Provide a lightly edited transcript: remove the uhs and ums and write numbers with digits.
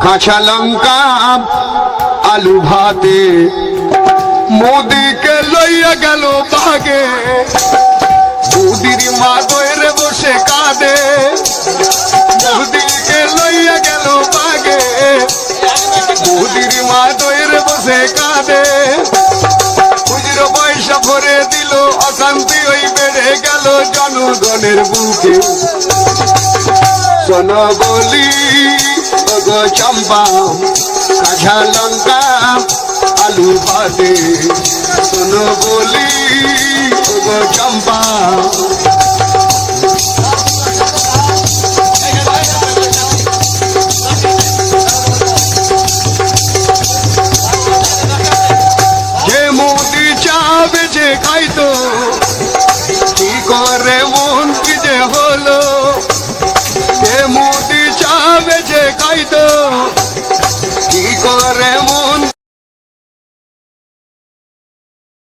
কাঁচা লঙ্কা আলু ভাতে মোদিকে লইয়া গেল বাগে মোদির মা দইরে বসে কাঁদে মোদিকে লইয়া গেল বাগে মোদির মা দইরে বসে কাঁদে খুচরো পয়সা ভরে দিল অশান্তি ওই বেড়ে গেল জনগণের বুকে শোনো বলি গো চম্পা কাঁচা লঙ্কা আলু ভাতে শোনো বলি গো চম্পা